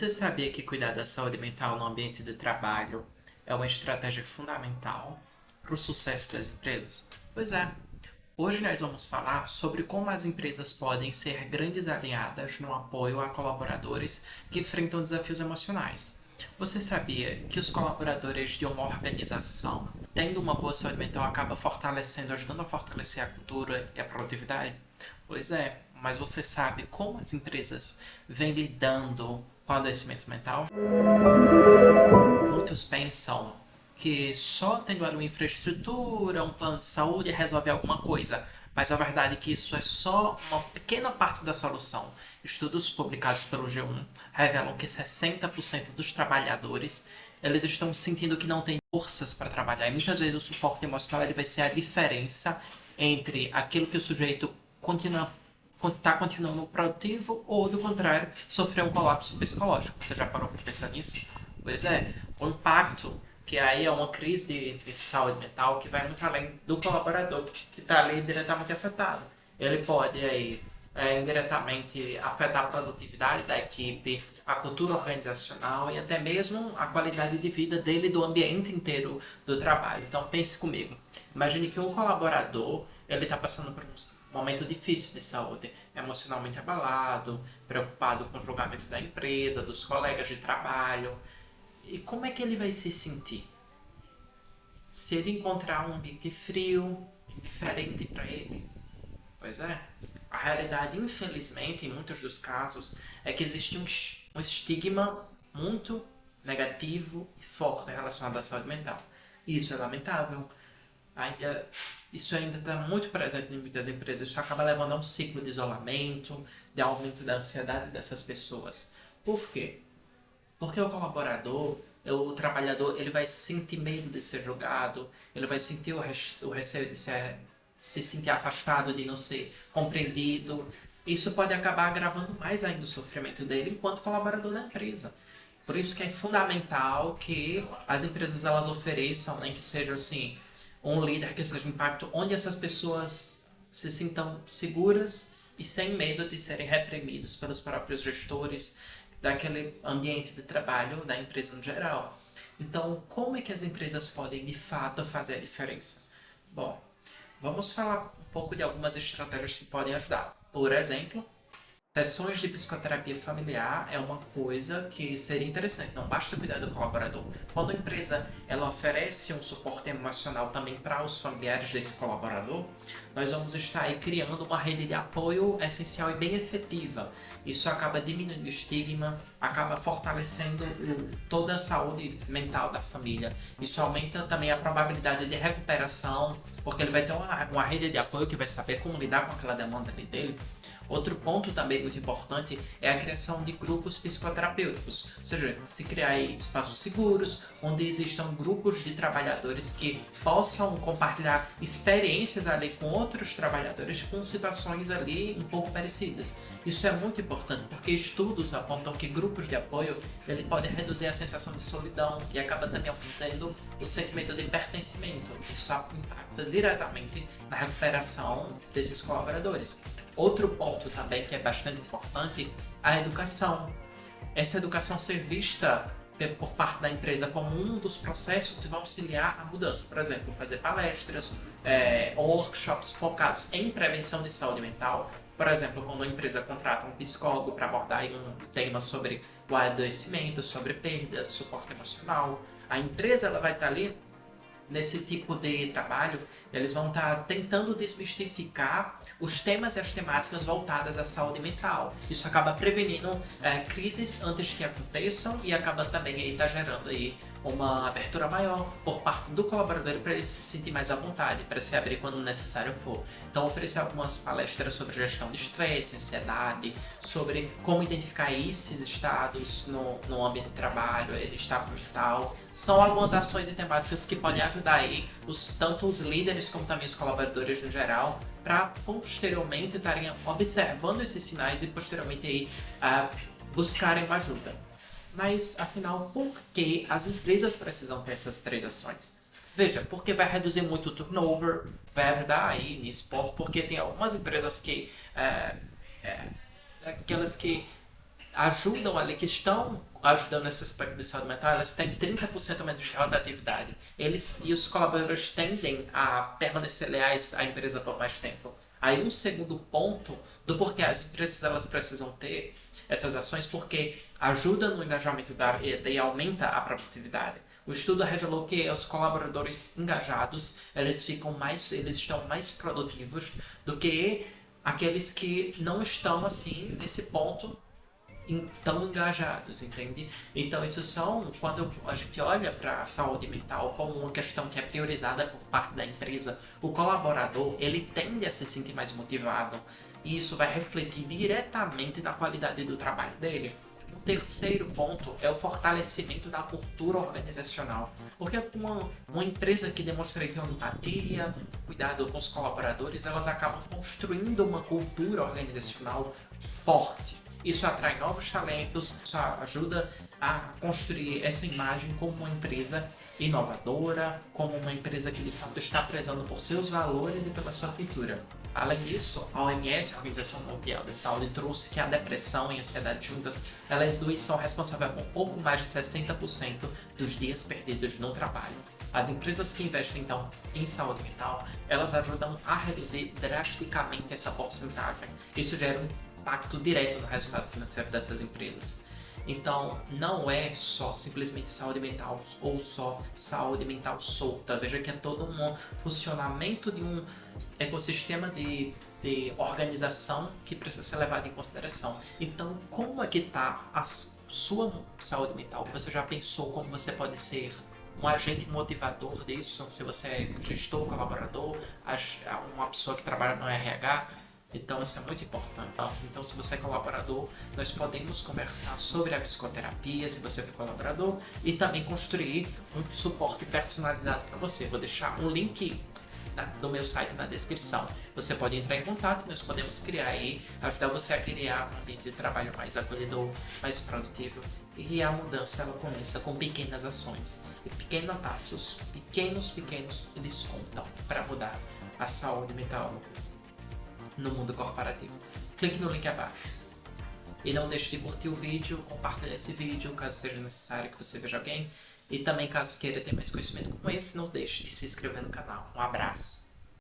Você sabia que cuidar da saúde mental no ambiente de trabalho é uma estratégia fundamental para o sucesso das empresas? Pois é. Hoje nós vamos falar sobre como as empresas podem ser grandes aliadas no apoio a colaboradores que enfrentam desafios emocionais. Você sabia que os colaboradores de uma organização, tendo uma boa saúde mental, acaba fortalecendo, ajudando a fortalecer a cultura e a produtividade? Pois é, mas você sabe como as empresas vêm lidando com o adoecimento mental? Muitos pensam que só tendo ali uma infraestrutura, um plano de saúde resolve alguma coisa, mas a verdade é que isso é só uma pequena parte da solução. Estudos publicados pelo G1 revelam que 60% dos trabalhadores eles estão sentindo que não têm forças para trabalhar. E muitas vezes o suporte emocional ele vai ser a diferença entre aquilo que o sujeito continua está continuando produtivo ou, do contrário, sofrer um colapso psicológico. Você já parou para pensar nisso? Pois é, o impacto, que aí é uma crise entre saúde mental que vai muito além do colaborador que está ali diretamente afetado. Ele pode aí indiretamente afetar a produtividade da equipe, a cultura organizacional e até mesmo a qualidade de vida dele e do ambiente inteiro do trabalho. Então pense comigo. Imagine que um colaborador ele está passando por um momento difícil de saúde, emocionalmente abalado, preocupado com o julgamento da empresa, dos colegas de trabalho. E como é que ele vai se sentir? Se ele encontrar um ambiente frio, indiferente para ele? Pois é. A realidade, infelizmente, em muitos dos casos, é que existe um estigma muito negativo e forte relacionado à saúde mental. E isso é lamentável. Ainda, isso ainda está muito presente em muitas empresas. Isso acaba levando a um ciclo de isolamento, de aumento da ansiedade dessas pessoas. Por quê? Porque o colaborador, o trabalhador, ele vai sentir medo de ser julgado, ele vai sentir o receio de se sentir afastado, de não ser compreendido. Isso pode acabar agravando mais ainda o sofrimento dele enquanto colaborador da empresa. Por isso que é fundamental que as empresas elas ofereçam, nem que seja assim, um líder que seja um impacto onde essas pessoas se sintam seguras e sem medo de serem reprimidos pelos próprios gestores daquele ambiente de trabalho da empresa no geral. Então, como é que as empresas podem de fato fazer a diferença? Bom, vamos falar um pouco de algumas estratégias que podem ajudar. Por exemplo, sessões de psicoterapia familiar é uma coisa que seria interessante, não basta cuidar do colaborador. Quando a empresa ela oferece um suporte emocional também para os familiares desse colaborador, nós vamos estar aí criando uma rede de apoio essencial e bem efetiva. Isso acaba diminuindo o estigma, acaba fortalecendo toda a saúde mental da família. Isso aumenta também a probabilidade de recuperação, porque ele vai ter uma rede de apoio que vai saber como lidar com aquela demanda dele. Outro ponto também muito importante é a criação de grupos psicoterapêuticos, ou seja, se criar espaços seguros, onde existam grupos de trabalhadores que possam compartilhar experiências ali com outros trabalhadores com situações ali um pouco parecidas. Isso é muito importante porque estudos apontam que grupos de apoio ele podem reduzir a sensação de solidão e acaba também aumentando o sentimento de pertencimento. Isso impacta diretamente na recuperação desses colaboradores. Outro ponto também que é bastante importante, a educação. Essa educação ser vista por parte da empresa como um dos processos que vão auxiliar a mudança. Por exemplo, fazer palestras ou workshops focados em prevenção de saúde mental. Por exemplo, quando a empresa contrata um psicólogo para abordar um tema sobre o adoecimento, sobre perdas, suporte emocional, a empresa ela vai estar ali nesse tipo de trabalho, eles vão estar tentando desmistificar os temas e as temáticas voltadas à saúde mental. Isso acaba prevenindo crises antes que aconteçam e acaba também estar gerando aí uma abertura maior por parte do colaborador para ele se sentir mais à vontade, para se abrir quando necessário for. Então, oferecer algumas palestras sobre gestão de estresse, ansiedade, sobre como identificar esses estados no ambiente de trabalho, estado mental. São algumas ações e temáticas que podem ajudar aí tanto os líderes como também os colaboradores no geral para posteriormente estarem observando esses sinais e posteriormente aí buscarem uma ajuda. Mas, afinal, por que as empresas precisam ter essas três ações? Veja, porque vai reduzir muito o turnover, vai ajudar aí nesse ponto, porque tem algumas empresas que aquelas que ajudam ali, que estão ajudando nesse aspecto de saúde mental, elas têm 30% menos de rotatividade. Eles e os colaboradores tendem a permanecer leais à empresa por mais tempo. Aí um segundo ponto do porquê as empresas elas precisam ter essas ações, porque ajuda no engajamento e aumenta a produtividade. O estudo revelou que os colaboradores engajados eles estão mais produtivos do que aqueles que não estão assim nesse ponto tão engajados, entende? Então isso são, quando a gente olha para a saúde mental como uma questão que é priorizada por parte da empresa, o colaborador ele tende a se sentir mais motivado e isso vai refletir diretamente na qualidade do trabalho dele. O terceiro ponto é o fortalecimento da cultura organizacional, porque uma empresa que demonstra empatia, cuidado com os colaboradores, elas acabam construindo uma cultura organizacional forte. Isso atrai novos talentos, isso ajuda a construir essa imagem como uma empresa inovadora, como uma empresa que de fato está prezando por seus valores e pela sua cultura. Além disso, a OMS, a Organização Mundial da Saúde, trouxe que a depressão e a ansiedade juntas, elas duas são responsáveis por pouco mais de 60% dos dias perdidos no trabalho. As empresas que investem então em saúde mental, elas ajudam a reduzir drasticamente essa porcentagem. Isso gera um impacto direto no resultado financeiro dessas empresas. Então, não é só simplesmente saúde mental ou só saúde mental solta. Veja que é todo um funcionamento de um ecossistema de organização que precisa ser levado em consideração. Então, como é que está a sua saúde mental? Você já pensou como você pode ser um agente motivador disso? Se você é gestor, colaborador, uma pessoa que trabalha no RH, então isso é muito importante. Então se você é colaborador, nós podemos conversar sobre a psicoterapia, se você for colaborador, e também construir um suporte personalizado para você. Vou deixar um link do meu site na descrição. Você pode entrar em contato, nós podemos criar e ajudar você a criar um ambiente de trabalho mais acolhedor, mais produtivo. E a mudança ela começa com pequenas ações. E pequenos passos, pequenos, eles contam para mudar a saúde mental no mundo corporativo. Clique no link abaixo. E não deixe de curtir o vídeo, compartilhar esse vídeo caso seja necessário que você veja alguém. E também caso queira ter mais conhecimento como esse, não deixe de se inscrever no canal. Um abraço.